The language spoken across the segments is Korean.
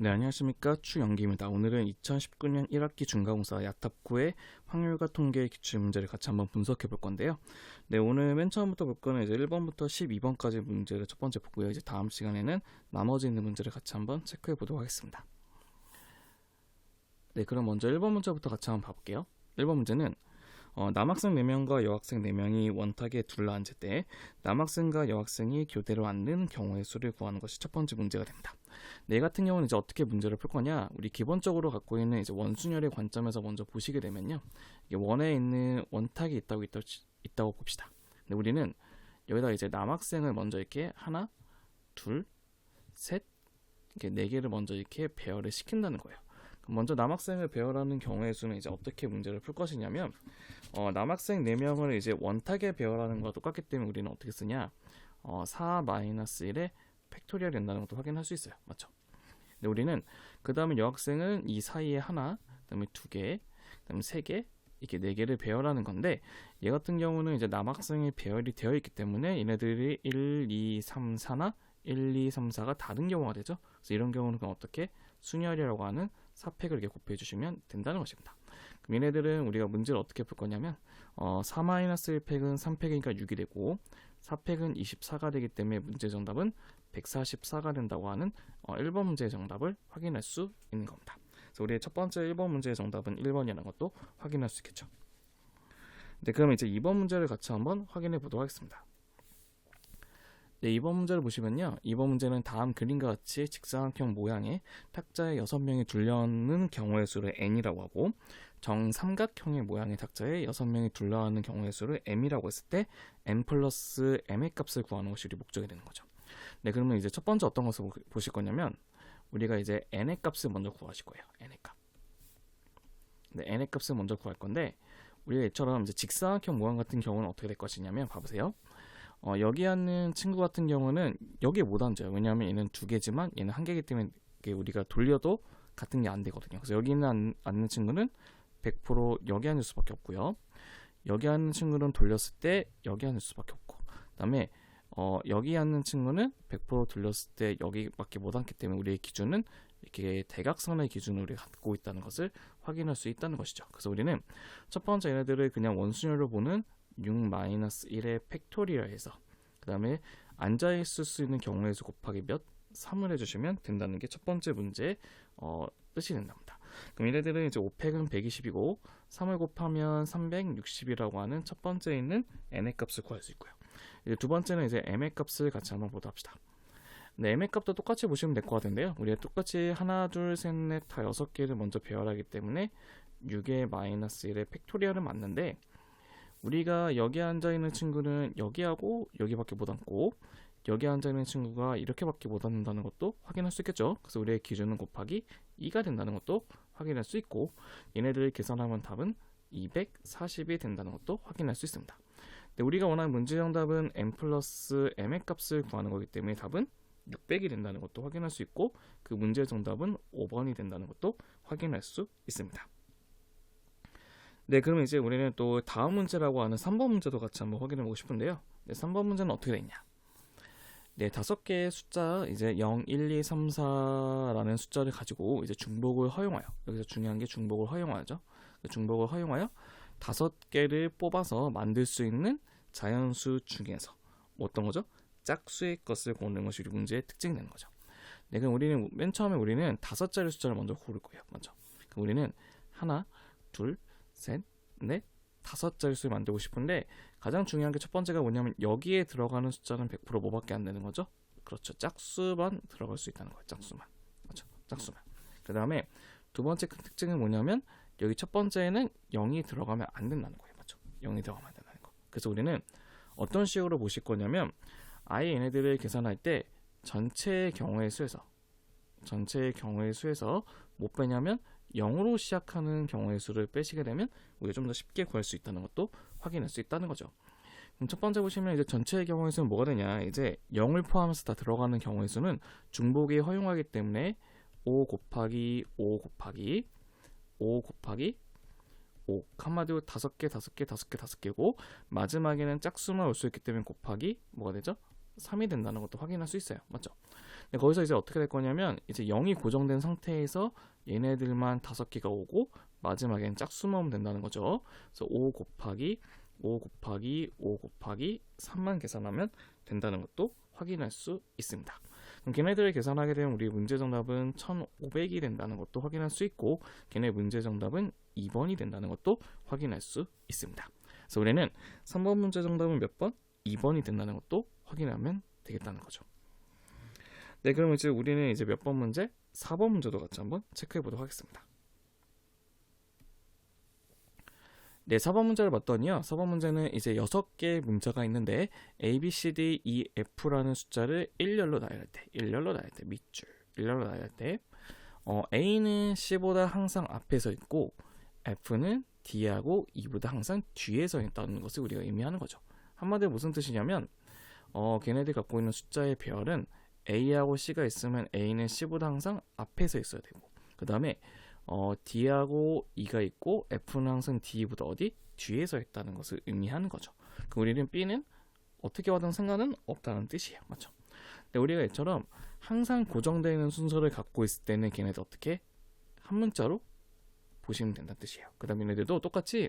네, 안녕하십니까. 추영기입니다. 오늘은 2019년 1학기 중간고사 야탑9의 확률과 통계의 기출문제를 같이 한번 분석해 볼 건데요. 네, 오늘 맨 처음부터 볼 거는 이제 1번부터 12번까지 문제를 첫 번째 보고요. 이제 다음 시간에는 나머지 있는 문제를 같이 한번 체크해 보도록 하겠습니다. 네, 그럼 먼저 1번 문제부터 같이 한번 봐볼게요. 1번 문제는 남학생 4명과 여학생 4명이 원탁에 둘러앉을 때 남학생과 여학생이 교대로 앉는 경우의 수를 구하는 것이 첫 번째 문제가 됩니다. 네 같은 경우는 이제 어떻게 문제를 풀 거냐? 우리 기본적으로 갖고 있는 이제 원순열의 관점에서 먼저 보시게 되면요, 이게 원에 있는 원탁이 있다고 봅시다. 근데 우리는 여기다 이제 남학생을 먼저 이렇게 하나, 둘, 셋, 이렇게 4개를 먼저 이렇게 배열을 시킨다는 거예요. 먼저 남학생을 배열하는 경우의 수는 이제 어떻게 문제를 풀 것이냐면, 남학생 4명을 이제 원탁에 배열하는 것과 똑같기 때문에 우리는 어떻게 쓰냐? 4-1의 팩토리얼이 된다는 것도 확인할 수 있어요. 맞죠? 근데 우리는 그 다음에 여학생은 이 사이에 하나, 그 다음에 2개, 그 다음에 3개, 이렇게 4개를 배열하는 건데, 얘 같은 경우는 이제 남학생이 배열이 되어 있기 때문에 얘네들이 1, 2, 3, 4나 1, 2, 3, 4가 다른 경우가 되죠. 그래서 이런 경우는 그럼 어떻게 순열이라고 하는 4팩을 이렇게 곱해 주시면 된다는 것입니다. 그럼 얘네들은 우리가 문제를 어떻게 풀 거냐면 4-1팩은 3팩이니까 6이 되고 4팩은 24가 되기 때문에 문제 정답은 144가 된다고 하는 1번 문제의 정답을 확인할 수 있는 겁니다. 그래서 우리의 첫 번째 1번 문제의 정답은 1번이라는 것도 확인할 수 있겠죠. 네, 그럼 이제 2번 문제를 같이 한번 확인해 보도록 하겠습니다. 네, 2번 문제를 보시면요, 2번 문제는 다음 그림과 같이 직사각형 모양의 탁자에 6명이 둘러앉는 경우의 수를 n이라고 하고, 정삼각형의 모양의 탁자에 6명이 둘러앉는 경우의 수를 m이라고 했을 때 n 플러스 m의 값을 구하는 것이 우리 목적이 되는 거죠. 네, 그러면 이제 첫 번째 어떤 것을 보실 거냐면, 우리가 이제 n의 값을 먼저 구하실 거예요. n의 값. 네, n의 값을 먼저 구할 건데, 우리가 이처럼 이제 직사각형 모양 같은 경우는 어떻게 될 것이냐면, 봐보세요. 여기 앉는 친구 같은 경우는 여기에 못 앉아요. 왜냐하면 얘는 2개지만 얘는 1개이기 때문에 우리가 돌려도 같은 게 안 되거든요. 그래서 여기 앉는 친구는 100% 여기 앉을 수밖에 없고요. 여기 앉는 친구는 돌렸을 때 여기 앉을 수밖에 없고, 그 다음에 여기 앉는 친구는 100% 돌렸을 때 여기밖에 못 앉기 때문에 우리의 기준은 이렇게 대각선의 기준을 우리가 갖고 있다는 것을 확인할 수 있다는 것이죠. 그래서 우리는 첫 번째 얘네들을 그냥 원순열로 보는 6-1의 팩토리얼 해서, 그 다음에 앉아있을 수 있는 경우의 수 곱하기 몇? 3을 해주시면 된다는 게 첫 번째 문제의 뜻이 된답니다. 그럼 얘네들은 이제 5팩은 120이고 3을 곱하면 360이라고 하는 첫 번째에 있는 n의 값을 구할 수 있고요. 이제 두 번째는 이제 m의 값을 같이 한번 보도록 합시다. 네, m의 값도 똑같이 보시면 될 것 같은데요, 우리가 똑같이 하나, 둘, 셋, 넷 다 6개를 먼저 배열하기 때문에 6의 마이너스 1의 팩토리얼은 맞는데, 우리가 여기 앉아있는 친구는 여기하고 여기밖에 못 앉고 여기 앉아있는 친구가 이렇게밖에 못 앉는다는 것도 확인할 수 있겠죠. 그래서 우리의 기준은 곱하기 2가 된다는 것도 확인할 수 있고, 얘네들을 계산하면 답은 240이 된다는 것도 확인할 수 있습니다. 근데 우리가 원하는 문제 정답은 n 플러스 m의 값을 구하는 거기 때문에 답은 600이 된다는 것도 확인할 수 있고, 그 문제 정답은 5번이 된다는 것도 확인할 수 있습니다. 네, 그러면 이제 우리는 또 다음 문제라고 하는 3번 문제도 같이 한번 확인해 보고 싶은데요. 네, 3번 문제는 어떻게 되냐? 네, 5개의 숫자 이제 0, 1, 2, 3, 4라는 숫자를 가지고 이제 중복을 허용하여, 여기서 중요한 게 중복을 허용하죠. 중복을 허용하여 5개를 뽑아서 만들 수 있는 자연수 중에서 어떤 거죠? 짝수의 것을 고르는 것이 우리 문제의 특징이 되는 거죠. 네, 그럼 우리는 맨 처음에 우리는 5자리 숫자를 먼저 고를 거예요. 먼저. 그럼 우리는 하나, 둘, 셋, 넷, 5자리 수를 만들고 싶은데, 가장 중요한 게 첫 번째가 뭐냐면 여기에 들어가는 숫자는 100% 뭐밖에 안 되는 거죠? 그렇죠. 짝수만 들어갈 수 있다는 거예요. 짝수만. 그렇죠. 짝수만. 그 다음에 두 번째 큰 특징은 뭐냐면 여기 첫 번째에는 0이 들어가면 안 된다는 거예요. 맞죠? 0이 들어가면 안 된다는 거. 그래서 우리는 어떤 식으로 보실 거냐면, 아예 얘네들을 계산할 때 전체의 경우의 수에서 못 빼냐면 0으로 시작하는 경우의 수를 빼시게 되면 우리가 좀 더 쉽게 구할 수 있다는 것도 확인할 수 있다는 거죠. 그럼 첫 번째 보시면 이제 전체의 경우의 수는 뭐가 되냐? 이제 0을 포함해서 다 들어가는 경우의 수는 중복이 허용하기 때문에 5 곱하기 5 곱하기 5 곱하기 5, 한마디로 5개고 마지막에는 짝수만 올 수 있기 때문에 곱하기 뭐가 되죠? 3이 된다는 것도 확인할 수 있어요. 맞죠? 근데 거기서 이제 어떻게 될 거냐면 이제 0이 고정된 상태에서 얘네들만 5개가 오고 마지막엔 짝수만 된다는 거죠. 그래서 5 곱하기 5 곱하기 5 곱하기 3만 계산하면 된다는 것도 확인할 수 있습니다. 그럼 걔네들을 계산하게 되면 우리 문제 정답은 1500이 된다는 것도 확인할 수 있고 걔네 문제 정답은 2번이 된다는 것도 확인할 수 있습니다. 그래서 우리는 3번 문제 정답은 몇 번? 2번이 된다는 것도 확인하면 되겠다는 거죠. 네, 그럼 이제 우리는 이제 몇 번 문제? 4번 문제도 같이 한번 체크해 보도록 하겠습니다. 네, 4번 문제를 봤더니요. 4번 문제는 이제 6개의 문자가 있는데 A, B, C, D, E, F라는 숫자를 일렬로 나열할 때, 밑줄, 일렬로 나열할 때 A는 C보다 항상 앞에 서 있고 F는 D하고 E보다 항상 뒤에 서 있다는 것을 우리가 의미하는 거죠. 한마디로 무슨 뜻이냐면 걔네들이 갖고 있는 숫자의 배열은 A하고 C가 있으면 A는 C보다 항상 앞에 서 있어야 되고 그 다음에 D하고 E가 있고 F는 항상 D보다 어디? 뒤에 서 있다는 것을 의미하는 거죠. 그럼 우리는 B는 어떻게 와든 상관은 없다는 뜻이에요. 맞죠? 근데 우리가 이처럼 항상 고정되어 있는 순서를 갖고 있을 때는 걔네들 어떻게? 한 문자로 보시면 된다는 뜻이에요. 그 다음에 얘네들도 똑같이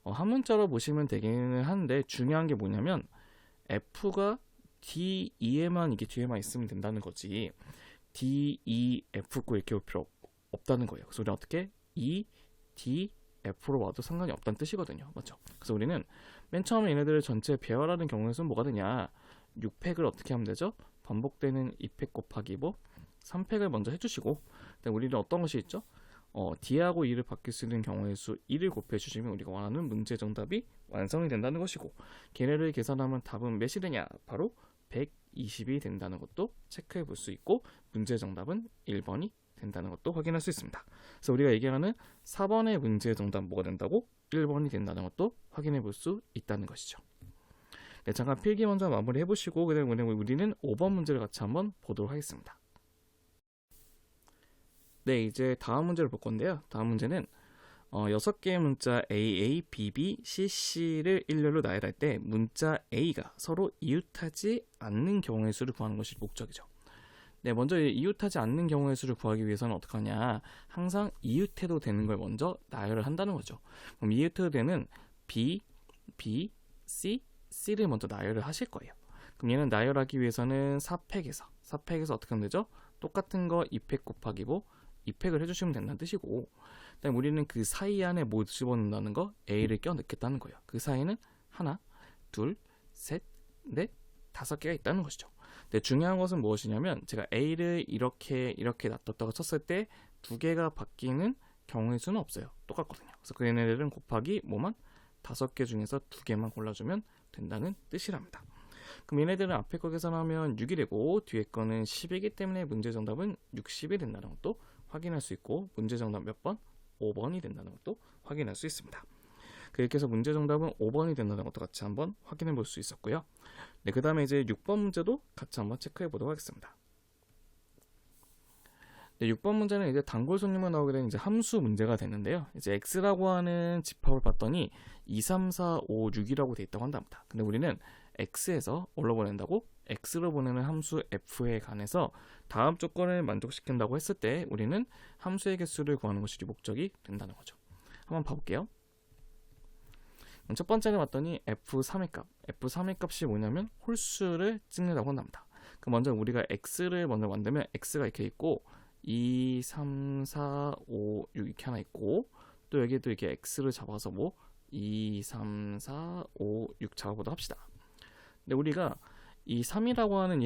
한 문자로 보시면 되기는 한데 중요한 게 뭐냐면 F가 D, E에만 이게 뒤에만 있으면 된다는 거지 D, E, F 고 이렇게 올 필요 없다는 거예요. 그래서 우리는 어떻게 E, D, F로 와도 상관이 없다는 뜻이거든요. 맞죠? 그래서 우리는 맨 처음에 얘네들을 전체 배열하는 경우에는 뭐가 되냐 6팩을 어떻게 하면 되죠? 반복되는 2팩 곱하기 3팩을 먼저 해주시고 우리는 어떤 것이 있죠? D하고 E를 바뀔 수 있는 경우의 수 1을 곱해주시면 우리가 원하는 문제 정답이 완성이 된다는 것이고 걔네를 계산하면 답은 몇이 되냐? 바로 120이 된다는 것도 체크해 볼 수 있고 문제 정답은 1번이 된다는 것도 확인할 수 있습니다. 그래서 우리가 얘기하는 4번의 문제 정답 뭐가 된다고? 1번이 된다는 것도 확인해 볼 수 있다는 것이죠. 네, 잠깐 필기 먼저 마무리 해보시고 그다음에 우리는 5번 문제를 같이 한번 보도록 하겠습니다. 네, 이제 다음 문제를 볼 건데요. 다음 문제는 6개의 문자 AA, BB, CC를 일렬로 나열할 때 문자 A가 서로 이웃하지 않는 경우의 수를 구하는 것이 목적이죠. 네, 먼저 이웃하지 않는 경우의 수를 구하기 위해서는 어떻게 하냐 항상 이웃해도 되는 걸 먼저 나열을 한다는 거죠. 그럼 이웃해도 되는 B, B, C, C를 먼저 나열을 하실 거예요. 그럼 얘는 나열하기 위해서는 4팩에서 어떻게 하면 되죠? 똑같은 거 2팩 곱하기 2팩을 해주시면 된다는 뜻이고 그다음에 우리는 그 사이 안에 뭐 집어넣는다는 거 A를 껴넣겠다는 거예요. 그 사이에는 하나, 둘, 셋, 넷, 5개가 있다는 것이죠. 근데 중요한 것은 무엇이냐면 제가 A를 이렇게 놔뒀다가 쳤을 때 2개가 바뀌는 경우의 수는 없어요. 똑같거든요. 그래서 그 얘네들은 곱하기 5개 중에서 2개만 골라주면 된다는 뜻이랍니다. 그럼 얘네들은 앞에 거 계산하면 6이 되고 뒤에 거는 10이기 때문에 문제 정답은 60이 된다는 것도 확인할 수 있고 문제 정답 몇 번? 5번이 된다는 것도 확인할 수 있습니다. 그렇게 해서 문제 정답은 5번이 된다는 것도 같이 한번 확인해 볼 수 있었고요. 네, 그 다음에 이제 6번 문제도 같이 한번 체크해 보도록 하겠습니다. 네, 6번 문제는 이제 단골 손님을 나오게 된 이제 함수 문제가 됐는데요. 이제 x라고 하는 집합을 봤더니 2, 3, 4, 5, 6이라고 돼 있다고 한답니다. 근데 우리는 x에서 뭘로 보낸다고? x로 보내는 함수 f에 관해서 다음 조건을 만족시킨다고 했을 때 우리는 함수의 개수를 구하는 것이 목적이 된다는 거죠. 한번 봐볼게요. 첫 번째는 봤더니 f3의 값이 뭐냐면 홀수를 찍는다고 한답니다. 그럼 먼저 우리가 x를 먼저 만들면 x가 이렇게 있고 2, 3, 4, 5, 6 이렇게 하나 있고 또 여기도 이렇게 x를 잡아서 2, 3, 4, 5, 6 잡아보도록 합시다. 근데 우리가 이 3이라고 하는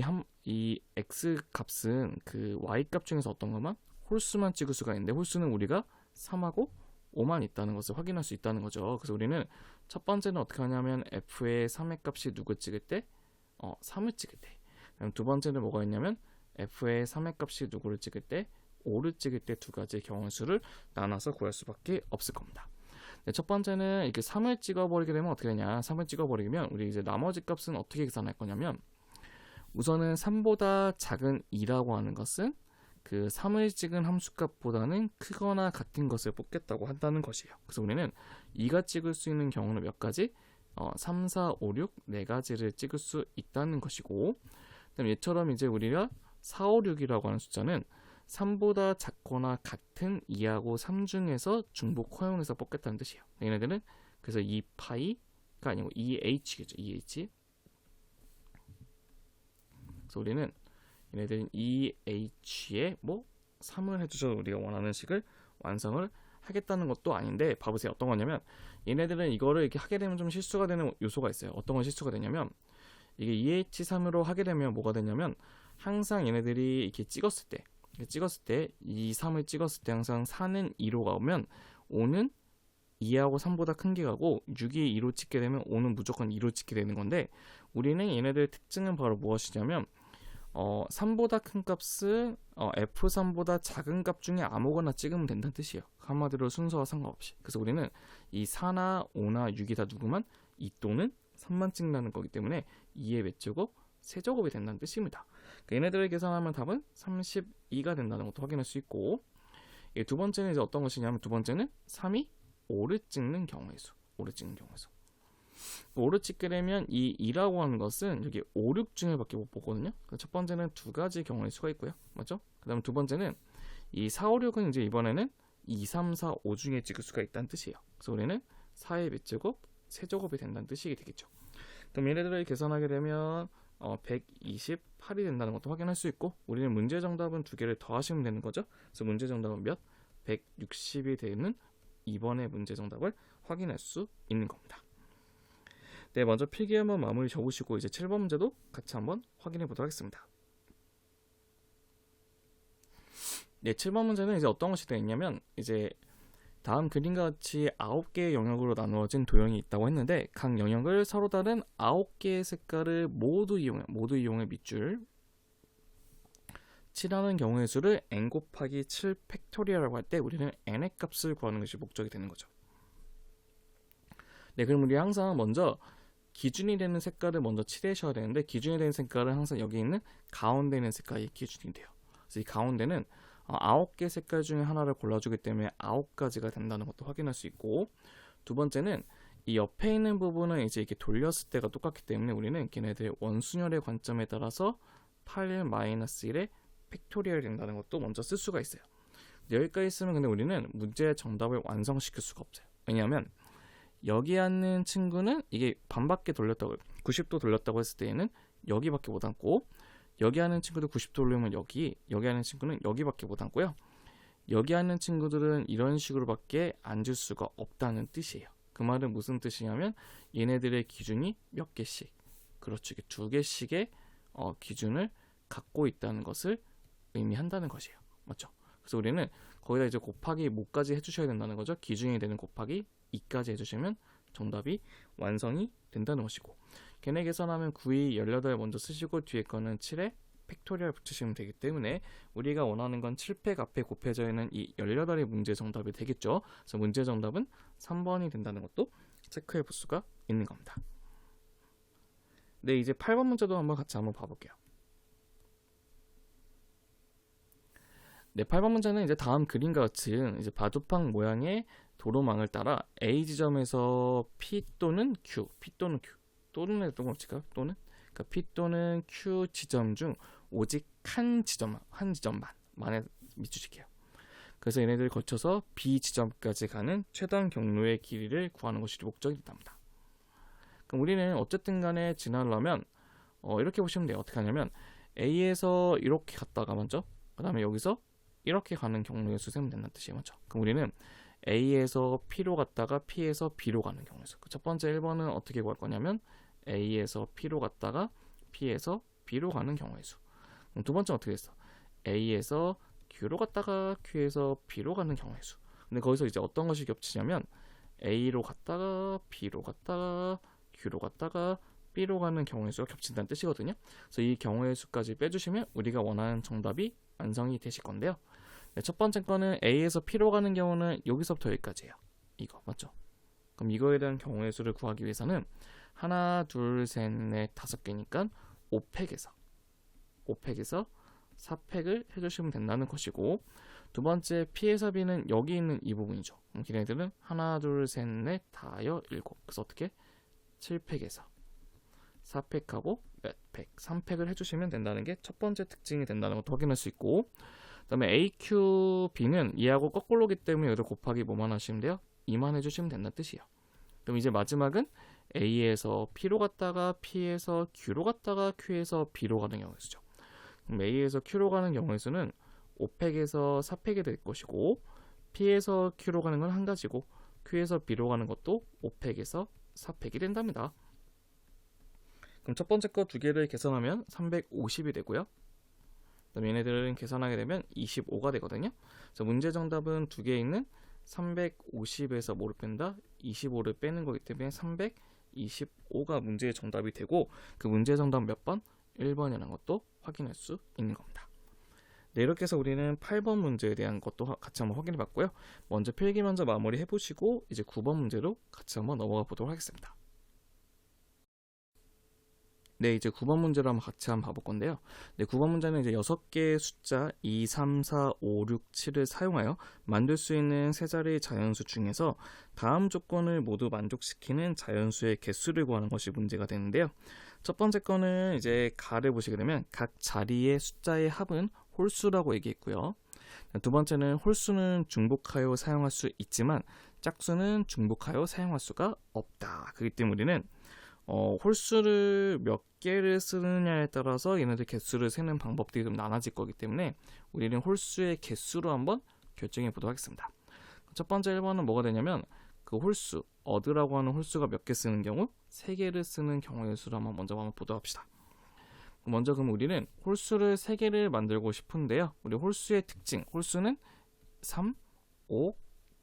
이 x 값은 그 y 값 중에서 어떤 것만 홀수만 찍을 수가 있는데 홀수는 우리가 3하고 5만 있다는 것을 확인할 수 있다는 거죠. 그래서 우리는 첫 번째는 어떻게 하냐면 f의 3의 값이 누구 찍을 때? 3을 찍을 때. 그럼 두 번째는 뭐가 있냐면 f의 3의 값이 누구를 찍을 때? 5를 찍을 때 두 가지의 경우의 수를 나눠서 구할 수밖에 없을 겁니다. 네, 첫 번째는 이렇게 3을 찍어버리게 되면 어떻게 되냐? 3을 찍어버리면 우리 이제 나머지 값은 어떻게 계산할 거냐면 우선은 3보다 작은 2라고 하는 것은 그 3을 찍은 함수값보다는 크거나 같은 것을 뽑겠다고 한다는 것이에요. 그래서 우리는 2가 찍을 수 있는 경우는 몇 가지? 3, 4, 5, 6, 4가지를 찍을 수 있다는 것이고 그다음 얘처럼 이제 우리가 4, 5, 6이라고 하는 숫자는 3보다 작거나 같은 2하고 3 중에서 중복 허용해서 뽑겠다는 뜻이에요. 얘네들은 그래서 2파이가 아니고 2h겠죠. 2h. 그래서 우리는 얘네들은 2h에 뭐 3을 해주셔서 우리가 원하는 식을 완성을 하겠다는 것도 아닌데, 봐보세요. 어떤 거냐면 얘네들은 이거를 이렇게 하게 되면 좀 실수가 되는 요소가 있어요. 어떤 건 실수가 되냐면, 이게 2h3으로 하게 되면 뭐가 되냐면, 항상 얘네들이 이렇게 찍었을 때 2, 3을 찍었을 때 항상 4는 2로 가면 5는 2하고 3보다 큰 게 가고, 6이 2로 찍게 되면 5는 무조건 2로 찍게 되는 건데, 우리는 얘네들의 특징은 바로 무엇이냐면 3보다 큰 값은 F3보다 작은 값 중에 아무거나 찍으면 된다는 뜻이에요. 한마디로 순서와 상관없이. 그래서 우리는 이 4나 5나 6이 다 누구만 2 또는 3만 찍는다는 거기 때문에 2의 몇 제곱? 세제곱이 된다는 뜻입니다. 얘네들을 계산하면 답은 32가 된다는 것도 확인할 수 있고, 두 번째는 이제 어떤 것이냐면, 두 번째는 3이 5를 찍는 경우의 수. 5를 찍는 경우의 수. 5를 찍게 되면 이 2라고 하는 것은 여기 5, 6 중에밖에 못 보거든요. 첫 번째는 두 가지 경우의 수가 있고요. 맞죠? 그 다음 두 번째는 이 4, 5, 6은 이제 이번에는 2, 3, 4, 5 중에 찍을 수가 있다는 뜻이에요. 그래서 우리는 4의 몇 제곱? 세제곱이 된다는 뜻이 되겠죠. 그럼 얘네들을 계산하게 되면 128이 된다는 것도 확인할 수 있고, 우리는 문제 정답은 두 개를 더하시면 되는 거죠. 그래서 문제 정답은 몇? 160이 되는 2번의 문제 정답을 확인할 수 있는 겁니다. 네, 먼저 필기 한번 마무리 적으시고 이제 7번 문제도 같이 한번 확인해 보도록 하겠습니다. 네, 7번 문제는 이제 어떤 것이 되어 있냐면, 이제 다음 그림과 같이 9개의 영역으로 나누어진 도형이 있다고 했는데, 각 영역을 서로 다른 9개의 색깔을 모두 이용해 밑줄 칠하는 경우의 수를 n 곱하기 7 팩토리얼이라고 할 때, 우리는 n의 값을 구하는 것이 목적이 되는 거죠. 네, 그럼 우리 항상 먼저 기준이 되는 색깔을 먼저 칠하셔야 되는데, 기준이 되는 색깔은 항상 여기 있는 가운데 있는 색깔이 기준이 돼요. 그래서 이 가운데는 9개 색깔 중에 하나를 골라주기 때문에 9가지가 된다는 것도 확인할 수 있고, 두 번째는 이 옆에 있는 부분은 이제 이렇게 돌렸을 때가 똑같기 때문에 우리는 걔네들의 원순열의 관점에 따라서 8-1의 팩토리얼이 된다는 것도 먼저 쓸 수가 있어요. 여기까지 쓰면 근데 우리는 문제의 정답을 완성시킬 수가 없어요. 왜냐하면 여기 앉는 친구는 이게 반밖에 돌렸다고, 90도 돌렸다고 했을 때에는 여기밖에 못 앉고, 여기 앉는 친구도 90도 돌리면 여기 앉는 친구는 여기밖에 못 앉고요. 여기 앉는 친구들은 이런 식으로밖에 앉을 수가 없다는 뜻이에요. 그 말은 무슨 뜻이냐면, 얘네들의 기준이 몇 개씩, 그렇죠, 이게 2개씩의 기준을 갖고 있다는 것을 의미한다는 것이에요. 맞죠? 그래서 우리는 거기다 이제 곱하기 뭐까지 해주셔야 된다는 거죠. 기준이 되는 곱하기 2까지 해주시면 정답이 완성이 된다는 것이고, 걔네 계산하면 9이 18 먼저 쓰시고 뒤에 거는 7에 팩토리얼 붙이시면 되기 때문에 우리가 원하는 건 7팩 앞에 곱해져 있는 이 18의 문제 정답이 되겠죠. 그래서 문제 정답은 3번이 된다는 것도 체크해 볼 수가 있는 겁니다. 네, 이제 8번 문제도 같이 한번 봐볼게요. 네, 8번 문제는 이제 다음 그림과 같은 이제 바둑판 모양의 도로망을 따라 A 지점에서 P 또는 Q, 또는 동그라치가 또는, 그러니까 P 또는 Q 지점 중 오직 한 지점만에 밑줄칠게요. 그래서 얘네들 거쳐서 B 지점까지 가는 최단 경로의 길이를 구하는 것이 목적이 된답니다. 그럼 우리는 어쨌든 간에 지나려면 이렇게 보시면 돼요. 어떻게 하냐면 A에서 이렇게 갔다가 먼저, 그 다음에 여기서 이렇게 가는 경로의 수 세면 된다는 뜻이에요. 맞죠? 그럼 우리는 A에서 P로 갔다가 P에서 B로 가는 경우의 수. 첫 번째 1번은 어떻게 구할 거냐면 A에서 P로 갔다가 P에서 B로 가는 경우의 수. 그럼 두 번째는 어떻게 됐어? A에서 Q로 갔다가 Q에서 B로 가는 경우의 수. 근데 거기서 이제 어떤 것이 겹치냐면 A로 갔다가 B로 갔다가 Q로 갔다가 B로 가는 경우의 수가 겹친다는 뜻이거든요. 그래서 이 경우의 수까지 빼주시면 우리가 원하는 정답이 완성이 되실 건데요. 네, 첫 번째 거는 A에서 P로 가는 경우는 여기서부터 여기까지예요. 이거 맞죠? 그럼 이거에 대한 경우의 수를 구하기 위해서는 하나, 둘, 셋, 넷, 5개니까 5팩에서 4팩을 해주시면 된다는 것이고, 두 번째 P에서 B는 여기 있는 이 부분이죠. 그럼 걔네들은 하나, 둘, 셋, 넷, 다여 7. 그래서 어떻게? 7팩에서 4팩하고 몇 2팩, 3팩을 해주시면 된다는 게 첫 번째 특징이 된다는 것도 확인할 수 있고, 그 다음에 AQB는 이하고 거꾸로기 때문에 여기다 곱하기 뭐만 하시면 돼요? 2만 해주시면 된다는 뜻이에요. 그럼 이제 마지막은 A에서 P로 갔다가 P에서 Q로 갔다가 Q에서 B로 가는 경우의 수죠. 그럼 A에서 Q로 가는 경우의 수는 5팩에서 4팩이 될 것이고, P에서 Q로 가는 건 한 가지고, Q에서 B로 가는 것도 5팩에서 4팩이 된답니다. 그럼 첫 번째 거 두 개를 계산하면 350이 되고요. 그럼 얘네들은 계산하게 되면 25가 되거든요. 그래서 문제 정답은 두 개 있는 350에서 뭐를 뺀다? 25를 빼는 거기 때문에 325가 문제의 정답이 되고, 그 문제의 정답 몇 번? 1번이라는 것도 확인할 수 있는 겁니다. 네, 이렇게 해서 우리는 8번 문제에 대한 것도 같이 한번 확인해 봤고요. 먼저 필기 먼저 마무리 해보시고 이제 9번 문제로 같이 한번 넘어가 보도록 하겠습니다. 네, 이제 9번 문제로 한번 같이 한번 봐볼 건데요. 네, 9번 문제는 이제 6개의 숫자 2, 3, 4, 5, 6, 7을 사용하여 만들 수 있는 세 자리의 자연수 중에서 다음 조건을 모두 만족시키는 자연수의 개수를 구하는 것이 문제가 되는데요. 첫 번째 거는 이제 가를 보시게 되면 각 자리의 숫자의 합은 홀수라고 얘기했고요. 두 번째는 홀수는 중복하여 사용할 수 있지만 짝수는 중복하여 사용할 수가 없다. 그렇기 때문에 우리는 홀수를 몇 개를 쓰느냐에 따라서 얘네들 개수를 세는 방법들이 좀 나눠질 거기 때문에 우리는 홀수의 개수로 한번 결정해 보도록 하겠습니다. 첫 번째 1번은 뭐가 되냐면 그 홀수, 어드라고 하는 홀수가 몇 개 쓰는 경우 3개를 쓰는 경우의 수를 한번 먼저 보도록 합시다. 먼저 그럼 우리는 홀수를 3개를 만들고 싶은데요. 우리 홀수의 특징, 홀수는 3, 5,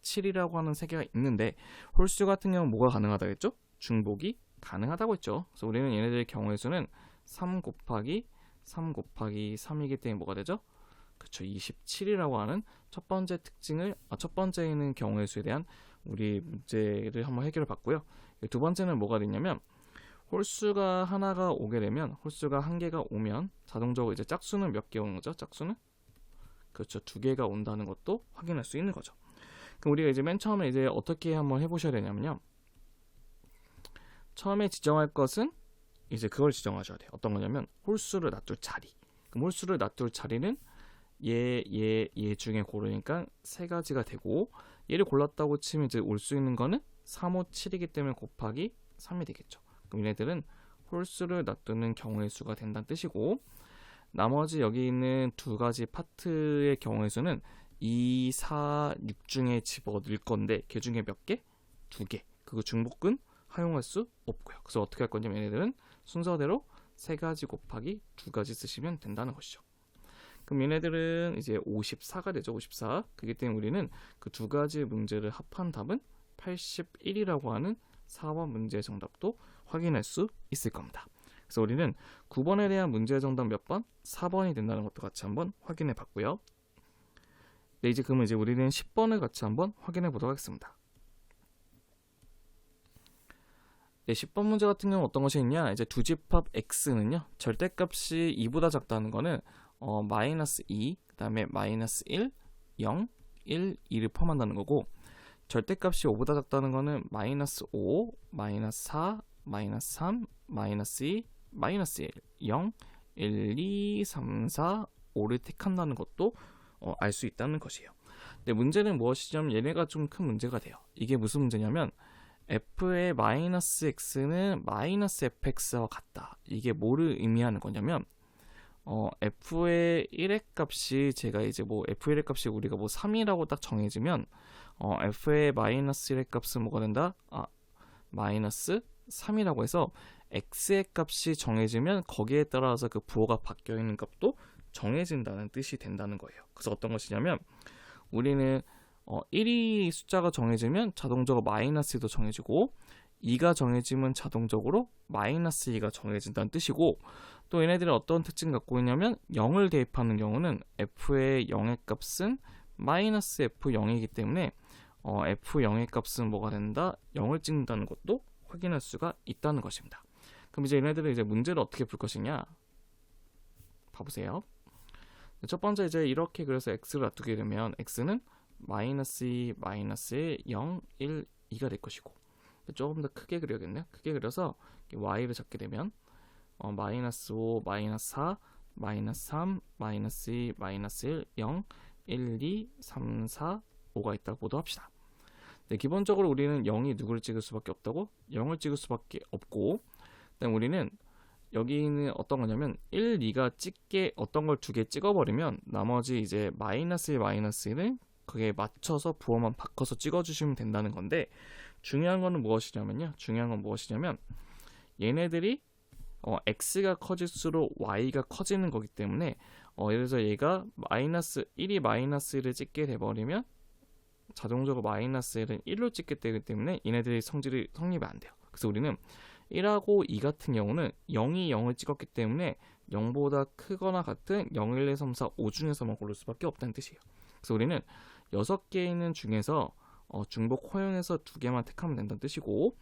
7이라고 하는 3개가 있는데 홀수 같은 경우는 뭐가 가능하다고 했죠? 중복이 가능하다고 했죠. 그래서 우리는 얘네들의 경우의 수는 3 곱하기 3 곱하기 3이기 때문에 뭐가 되죠? 그렇죠. 27이라고 하는 첫 번째 특징을, 첫 번째는 경우의 수에 대한 우리 문제를 한번 해결해 봤고요. 두 번째는 뭐가 되냐면 홀수가 하나가 오게 되면, 홀수가 한 개가 오면 자동적으로 이제 짝수는 몇 개 오는 거죠? 짝수는 그렇죠. 2개가 온다는 것도 확인할 수 있는 거죠. 그럼 우리가 이제 맨 처음에 이제 어떻게 한번 해보셔야 되냐면요. 처음에 지정할 것은 이제 그걸 지정하셔야 돼요. 어떤 거냐면 홀수를 놔둘 자리. 그럼 홀수를 놔둘 자리는 얘 중에 고르니까 3가지가 되고, 얘를 골랐다고 치면 이제 올 수 있는 거는 3, 5, 7이기 때문에 곱하기 3이 되겠죠. 그럼 얘네들은 홀수를 놔두는 경우의 수가 된다는 뜻이고, 나머지 여기 있는 2가지 파트의 경우의 수는 2, 4, 6 중에 집어넣을 건데 걔 중에 몇 개? 2개. 그거 중복은 사용할 수 없고요. 그래서 어떻게 할 거냐면 얘네들은 순서대로 3가지 곱하기 2가지 쓰시면 된다는 것이죠. 그럼 얘네들은 이제 54가 되죠. 54. 그렇기 때문에 우리는 그 2가지 문제를 합한 답은 81이라고 하는 4번 문제의 정답도 확인할 수 있을 겁니다. 그래서 우리는 9번에 대한 문제의 정답 몇 번? 4번이 된다는 것도 같이 한번 확인해 봤고요. 네, 이제 그러면 이제 우리는 10번을 같이 한번 확인해 보도록 하겠습니다. 네, 10번 문제 같은 경우는 어떤 것이 있냐? 이제 두 집합 x는요, 절대값이 2보다 작다는 거는 마이너스 2, 그 다음에 마이너스 1, 0, 1, 2를 포함한다는 거고, 절대값이 5보다 작다는 거는 마이너스 5, 마이너스 4, 마이너스 3, 마이너스 2, 마이너스 1, 0, 1, 2, 3, 4, 5를 택한다는 것도 알 수 있다는 것이에요. 근데 문제는 무엇이냐면 얘네가 좀 큰 문제가 돼요. 이게 무슨 문제냐면 f의 마이너스 x는 마이너스 fx와 같다. 이게 뭐를 의미하는 거냐면 f의 1의 값이 제가 이제 뭐 f1의 값이 우리가 뭐 3이라고 딱 정해지면 f의 마이너스 1의 값은 뭐가 된다? 마이너스 3이라고 해서 x의 값이 정해지면 거기에 따라서 그 부호가 바뀌어 있는 값도 정해진다는 뜻이 된다는 거예요. 그래서 어떤 것이냐면 우리는 1이 숫자가 정해지면 자동적으로 마이너스 2도 정해지고 2가 정해지면 자동적으로 마이너스 2가 정해진다는 뜻이고, 또 얘네들은 어떤 특징 갖고 있냐면 0을 대입하는 경우는 f의 0의 값은 마이너스 f0이기 때문에 f0의 값은 뭐가 된다? 0을 찍는다는 것도 확인할 수가 있다는 것입니다. 그럼 이제 얘네들은 이제 문제를 어떻게 풀 것이냐? 봐보세요. 첫 번째 이제 이렇게 그래서 x를 놔두게 되면 x는 마이너스 2, 마이너스 1, 0, 1, 2가 될 것이고, 조금 더 크게 그려야겠네요. 크게 그려서 y를 잡게 되면 마이너스 5, 마이너스 4, 마이너스 3, 마이너스 2, 마이너스 1, 0, 1, 2, 3, 4, 5가 있다고 보도합시다. 네, 기본적으로 우리는 0이 누구를 찍을 수밖에 없다고? 0을 찍을 수밖에 없고, 그다음 우리는 여기는 어떤 거냐면 1, 2가 찍게 어떤 걸 두 개 찍어버리면 나머지 이제 마이너스 1, 마이너스 1은 그게 맞춰서 부호만 바꿔서 찍어주시면 된다는 건데, 중요한 건 무엇이냐면 얘네들이 x가 커질수록 y가 커지는 거기 때문에 예를 들어서 얘가 마이너스 1이 마이너스 1을 찍게 돼버리면 자동적으로 마이너스 1은 1로 찍게 되기 때문에 얘네들이 성질이 성립이 안 돼요. 그래서 우리는 1하고 2 같은 경우는 0이 0을 찍었기 때문에 0보다 크거나 같은 0, 1, 2, 3, 4, 5 중에서만 고를 수밖에 없다는 뜻이에요. 그래서 우리는 6개 있는 중에서 중복 허용해서 2개만 택하면 된다는 뜻이고,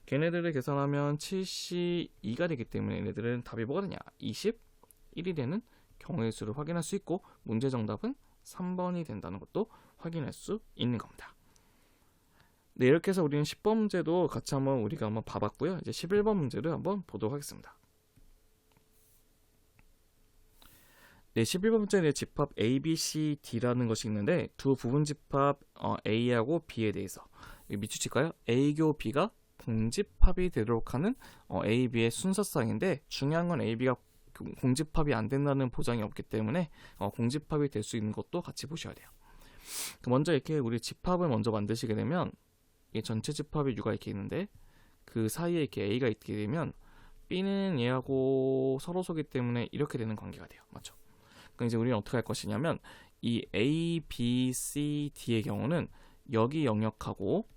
걔네들을 계산하면 72가 되기 때문에 얘네들은 답이 뭐가 되냐? 21이 되는 경우의 수를 확인할 수 있고, 문제 정답은 3번이 된다는 것도 확인할 수 있는 겁니다. 네, 이렇게 해서 우리는 10번 문제도 같이 우리가 한번 봐봤고요. 이제 11번 문제를 한번 보도록 하겠습니다. 네, 11번 문제는 집합 A, B, C, D라는 것이 있는데 두 부분 집합 A하고 B에 대해서 밑줄칠까요? A교 B가 공집합이 되도록 하는 A, B의 순서상인데, 중요한 건 A, B가 공집합이 안 된다는 보장이 없기 때문에 공집합이 될 수 있는 것도 같이 보셔야 돼요. 먼저 이렇게 우리 집합을 먼저 만드시게 되면 이 전체 집합의 U가 이렇게 있는데 그 사이에 이렇게 A가 있게 되면 B는 얘하고 서로 소기 때문에 이렇게 되는 관계가 돼요. 맞죠? 그럼 이제 우리는 어떻게 할 것이냐면 이 A, B, C, D의 경우는 여기 영역하고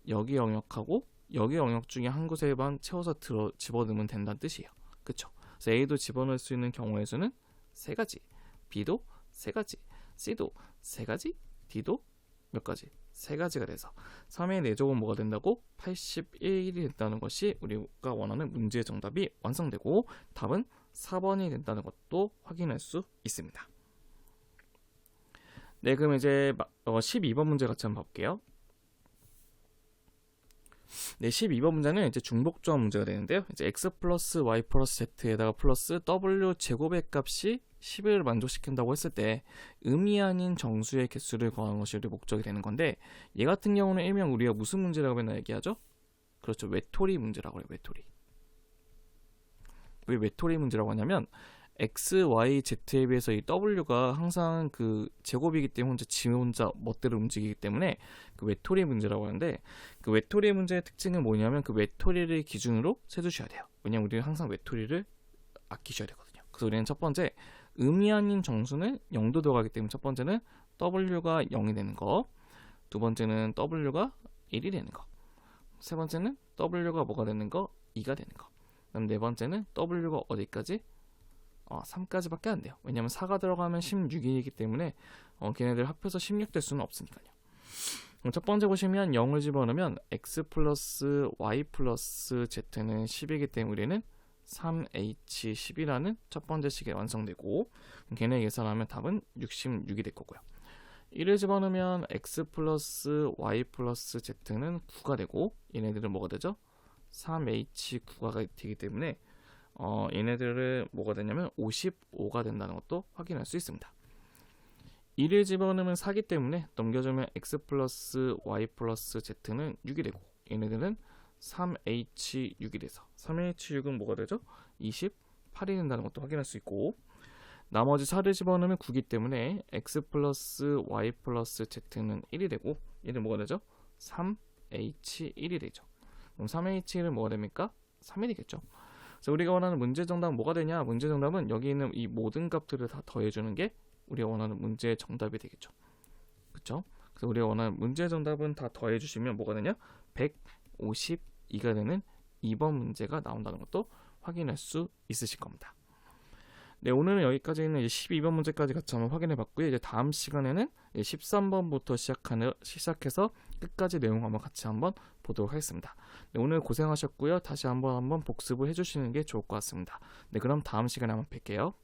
여기 영역하고 여기 영역 중에 한 곳에만 채워서 집어넣으면 된다는 뜻이에요. 그쵸? 그래서 A도 집어넣을 수 있는 경우의 수는 3가지, B도 3가지, C도 3가지, D도 몇 가지? 3가지가 돼서 3의 4제곱은 뭐가 된다고? 81이 된다는 것이 우리가 원하는 문제의 정답이 완성되고, 답은 4번이 된다는 것도 확인할 수 있습니다. 네, 그럼 이제 12번 문제 같이 한번 볼게요. 네, 12번 문제는 이제 중복조합 문제가 되는데요. 이제 x 플러스 y 플러스 z에다가 플러스 w 제곱의 값이 10을 만족시킨다고 했을 때 의미 아닌 정수의 개수를 구하는 것이 우리 목적이 되는 건데, 얘 같은 경우는 일명 우리가 무슨 문제라고 맨날 얘기하죠? 그렇죠, 외톨이 문제라고 해요. 외톨이. 왜 외톨이 문제라고 하냐면 x, y, z에 비해서 이 w가 항상 그 제곱이기 때문에 지 혼자 멋대로 움직이기 때문에 그 외톨이 문제라고 하는데, 그 외톨이 문제의 특징은 뭐냐면 그 외톨이를 기준으로 세주셔야 돼요. 왜냐면 우리는 항상 외톨이를 아끼셔야 되거든요. 그래서 우리는 첫 번째 의미 아닌 정수는 0도 들어가기 때문에 첫 번째는 w가 0이 되는 거, 두 번째는 w가 1이 되는 거, 세 번째는 w가 뭐가 되는 거? 2가 되는 거. 그다음 네 번째는 w가 어디까지? 3까지밖에 안 돼요. 왜냐면 4가 들어가면 16이기 때문에 걔네들 합해서 16 될 수는 없으니까요. 그럼 첫 번째 보시면 0을 집어넣으면 x 플러스 y 플러스 z는 10이기 때문에 우리는 3h10이라는 첫 번째 식이 완성되고, 걔네 계산하면 답은 66이 될 거고요. 1을 집어넣으면 x 플러스 y 플러스 z는 9가 되고, 얘네들은 뭐가 되죠? 3h9가 되기 때문에 얘네들은 뭐가 되냐면 55가 된다는 것도 확인할 수 있습니다. 1을 집어넣으면 4기 때문에 넘겨주면 x 플러스 y 플러스 z는 6이 되고, 얘네들은 3h6이 돼서 3h6은 뭐가 되죠? 28이 된다는 것도 확인할 수 있고, 나머지 4를 집어넣으면 9기 때문에 x 플러스 y 플러스 z는 1이 되고, 얘는 뭐가 되죠? 3h1이 되죠. 그럼 3h1은 뭐가 됩니까? 3이 되겠죠. 그래서 우리가 원하는 문제 정답은 뭐가 되냐? 문제 정답은 여기 있는 이 모든 값들을 다 더해주는 게 우리가 원하는 문제의 정답이 되겠죠. 그렇죠? 그래서 우리가 원하는 문제 정답은 다 더해주시면 뭐가 되냐? 152가 되는 2번 문제가 나온다는 것도 확인할 수 있으실 겁니다. 네, 오늘은 여기까지는 12번 문제까지 같이 한번 확인해 봤고요. 이제 다음 시간에는 13번부터 시작해서 끝까지 내용 한번 같이 한번 보도록 하겠습니다. 네, 오늘 고생하셨고요. 다시 한번 복습을 해주시는 게 좋을 것 같습니다. 네, 그럼 다음 시간에 한번 뵐게요.